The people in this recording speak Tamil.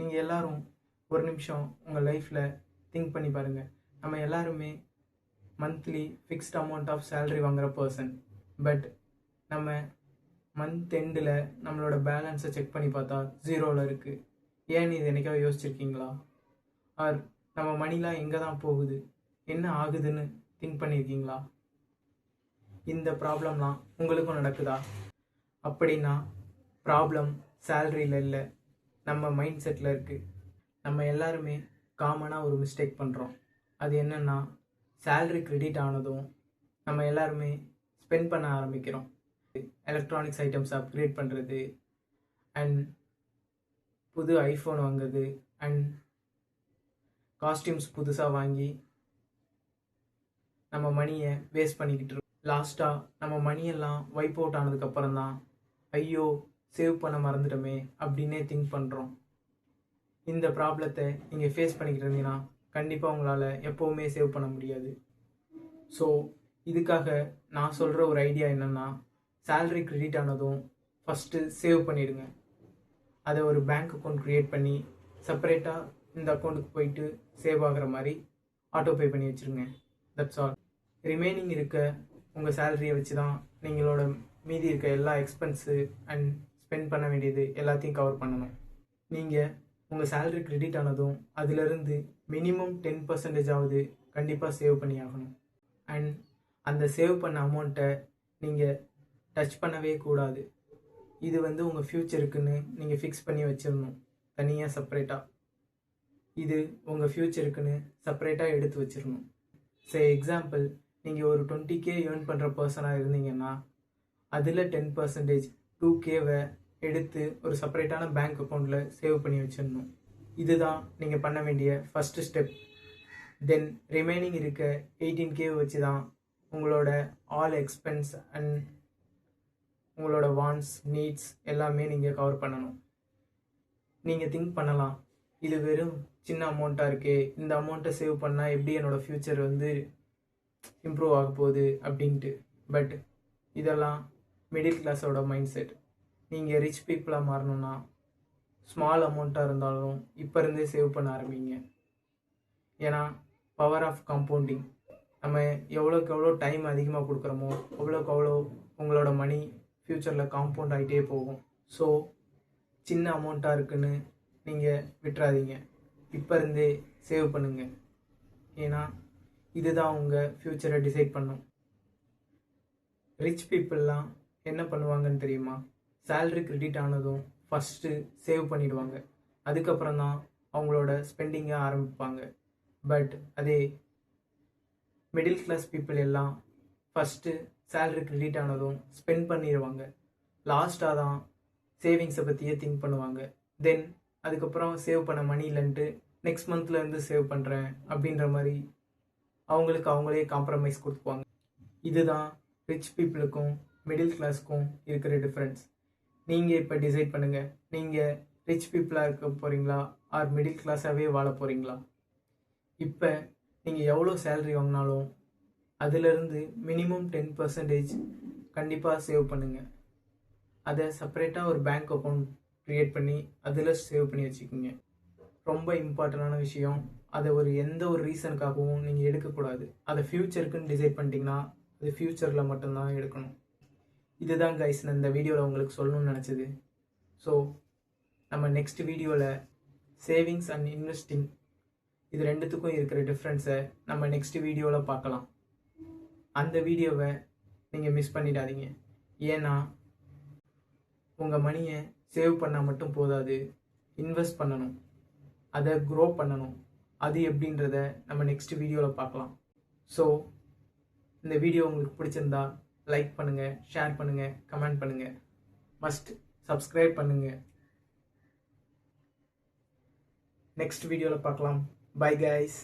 நீங்கள் எல்லாரும் ஒரு நிமிஷம் உங்கள் லைஃப்பில் திங்க் பண்ணி பாருங்கள். நம்ம எல்லாருமே monthly fixed amount of salary வாங்குகிற பர்சன். பட் நம்ம மந்த் எண்டில் நம்மளோட பேலன்ஸை செக் பண்ணி பார்த்தா ஜீரோவில் இருக்குது. ஏன்னு இது என்னைக்காவது யோசிச்சிருக்கீங்களா? ஆர் நம்ம மணிலாம் எங்கே தான் போகுது, என்ன ஆகுதுன்னு திங்க் பண்ணியிருக்கீங்களா? இந்த ப்ராப்ளம்லாம் உங்களுக்கும் நடக்குதா? அப்படின்னா ப்ராப்ளம் சேலரியில் இல்லை, நம்ம மைண்ட் செட்டில் இருக்குது. நம்ம எல்லாருமே காமனாக ஒரு மிஸ்டேக் பண்ணுறோம். அது என்னென்னா, சேலரி கிரெடிட் ஆனதும் நம்ம எல்லாருமே ஸ்பெண்ட் பண்ண ஆரம்பிக்கிறோம். எலக்ட்ரானிக்ஸ் ஐட்டம்ஸ் அப்கிரேட் பண்ணுறது, அண்ட் புது ஐஃபோன் வாங்குறது, அண்ட் காஸ்டியூம்ஸ் புதுசாக வாங்கி நம்ம மணியை வேஸ்ட் பண்ணிக்கிட்டு இருக்கோம். லாஸ்ட்டாக நம்ம மணியெல்லாம் வைப் அவுட் ஆனதுக்கப்புறம் தான் ஐயோ சேவ் பண்ண மறந்துட்டோமே அப்படின்னே திங்க் பண்ணுறோம். இந்த ப்ராப்ளத்தை நீங்கள் ஃபேஸ் பண்ணிக்கிட்டு இருந்தீங்கன்னா கண்டிப்பாக உங்களால் எப்போவுமே சேவ் பண்ண முடியாது. ஸோ இதுக்காக நான் சொல்கிற ஒரு ஐடியா என்னென்னா, சேலரி கிரெடிட் ஆனதும் ஃபஸ்ட்டு சேவ் பண்ணிவிடுங்க. அதை ஒரு பேங்க் அக்கௌண்ட் க்ரியேட் பண்ணி செப்பரேட்டாக இந்த அக்கௌண்ட்டுக்கு போயிட்டு சேவ் ஆகிற மாதிரி ஆட்டோ பே பண்ணி வச்சுருங்க. That's all. ரிமைனிங் இருக்க உங்கள் சேலரியை வச்சு தான் நீங்களோட மீதி இருக்க எல்லா எக்ஸ்பென்ஸு அண்ட் ஸ்பெண்ட் பண்ண வேண்டியது எல்லாத்தையும் கவர் பண்ணணும். நீங்கள் உங்கள் சேலரி கிரெடிட் ஆனதும் அதிலிருந்து மினிமம் 10% கண்டிப்பாக சேவ் பண்ணி ஆகணும். அண்ட் அந்த சேவ் பண்ண அமௌண்ட்டை நீங்கள் டச் பண்ணவே கூடாது. இது உங்கள் ஃப்யூச்சருக்குன்னு நீங்கள் ஃபிக்ஸ் பண்ணி வச்சிடணும் தனியாக செப்பரேட்டாக. இது உங்கள் ஃப்யூச்சருக்குன்னு செப்பரேட்டாக எடுத்து வச்சிடணும். எக்ஸாம்பிள், நீங்கள் ஒரு 20K ஏர்ன் பண்ணுற பர்சனாக இருந்தீங்கன்னா அதில் 10% 2K எடுத்து ஒரு செப்பரேட்டான பேங்க் அக்கௌண்ட்டில் சேவ் பண்ணி வச்சிடணும். இதுதான் நீங்கள் பண்ண வேண்டிய ஃபஸ்ட்டு ஸ்டெப். தென் ரிமைனிங் இருக்க 18K வச்சு தான் உங்களோட ஆல் எக்ஸ்பென்ஸ் அண்ட் உங்களோட வாண்ட்ஸ், நீட்ஸ் எல்லாமே நீங்கள் கவர் பண்ணணும். நீங்கள் திங்க் பண்ணலாம், இது வெறும் சின்ன அமௌண்ட்டாக இருக்கே, இந்த அமௌண்ட்டை சேவ் பண்ணால் எப்படி என்னோடய ஃப்யூச்சர் இம்ப்ரூவ் ஆக போகுது அப்படின்ட்டு. பட் இதெல்லாம் மிடில் கிளாஸோட மைண்ட் செட். நீங்கள் ரிச் பீப்புளாக மாறணும்னா ஸ்மால் அமௌண்ட்டாக இருந்தாலும் இப்போ இருந்தே சேவ் பண்ண ஆரம்பிங்க. ஏன்னா பவர் ஆஃப் காம்பவுண்டிங். நம்ம எவ்வளோக்கு எவ்வளோ டைம் அதிகமாக கொடுக்குறோமோ அவ்வளோக்கு அவ்வளோ உங்களோட மணி ஃப்யூச்சரில் காம்பவுண்ட் ஆகிட்டே போகும். ஸோ சின்ன அமௌண்ட்டாக இருக்குன்னு நீங்கள் விட்டுறாதீங்க, இப்போ இருந்தே சேவ் பண்ணுங்கள். ஏன்னா இதுதான் உங்கள் ஃப்யூச்சரை டிசைட் பண்ணும். ரிச் பீப்புளெலாம் என்ன பண்ணுவாங்கன்னு தெரியுமா? சேலரி கிரெடிட் ஆனதும் ஃபஸ்ட்டு சேவ் பண்ணிடுவாங்க, அதுக்கப்புறம் தான் அவங்களோட ஸ்பெண்டிங்கை ஆரம்பிப்பாங்க. பட் அதே மிடில் கிளாஸ் பீப்புள் எல்லாம் ஃபஸ்ட்டு சேலரி கிரெடிட் ஆனதும் ஸ்பெண்ட் பண்ணிடுவாங்க, லாஸ்ட்டாக தான் சேவிங்ஸை பற்றியே திங்க் பண்ணுவாங்க. தென் அதுக்கப்புறம் சேவ் பண்ண மணி இல்லைன்ட்டு நெக்ஸ்ட் மந்த்லேருந்து சேவ் பண்ணுறேன் அப்படின்ற மாதிரி அவங்களுக்கு அவங்களே காம்ப்ரமைஸ் கொடுத்துக்குவாங்க. இதுதான் ரிச் பீப்புளுக்கும் மிடில் கிளாஸுக்கும் இருக்கிற டிஃப்ரென்ஸ். நீங்கள் இப்போ டிசைட் பண்ணுங்கள், நீங்கள் ரிச் பீப்புளாக இருக்க போகிறீங்களா ஆர் மிடில் கிளாஸாகவே வாழ போகிறீங்களா? இப்போ நீங்கள் எவ்வளோ சேலரி வாங்கினாலும் அதிலிருந்து மினிமம் 10% கண்டிப்பாக சேவ் பண்ணுங்கள். அதை செப்பரேட்டாக ஒரு பேங்க் அக்கௌண்ட் க்ரியேட் பண்ணி அதில் சேவ் பண்ணி வச்சுக்கோங்க. ரொம்ப இம்பார்ட்டண்டான விஷயம், அதை எந்த ஒரு ரீசனுக்காகவும் நீங்கள் எடுக்கக்கூடாது. அதை ஃப்யூச்சருக்குன்னு டிசைட் பண்ணிட்டீங்கன்னா அது ஃப்யூச்சரில் மட்டும்தான் எடுக்கணும். இதுதான் கைஸ் நான் இந்த வீடியோவில் உங்களுக்கு சொல்லணும்னு நினச்சது. ஸோ நம்ம நெக்ஸ்ட் வீடியோவில் சேவிங்ஸ் அண்ட் இன்வெஸ்டிங் இது ரெண்டுத்துக்கும் இருக்கிற டிஃப்ரென்ஸை நம்ம நெக்ஸ்ட் வீடியோவில் பார்க்கலாம். அந்த வீடியோவை நீங்கள் மிஸ் பண்ணிடாதீங்க. ஏன்னா உங்கள் மணியை சேவ் பண்ணால் மட்டும் போதாது, இன்வெஸ்ட் பண்ணணும், அதை க்ரோ பண்ணணும். அது எப்படின்றத நம்ம நெக்ஸ்ட் வீடியோவில் பார்க்கலாம். ஸோ இந்த வீடியோ உங்களுக்கு பிடிச்சிருந்தா லைக் பண்ணுங்கள், ஷேர் பண்ணுங்கள், கமெண்ட் பண்ணுங்கள், மஸ்ட் சப்ஸ்கிரைப் பண்ணுங்கள். நெக்ஸ்ட் வீடியோவில் பார்க்கலாம். Bye guys.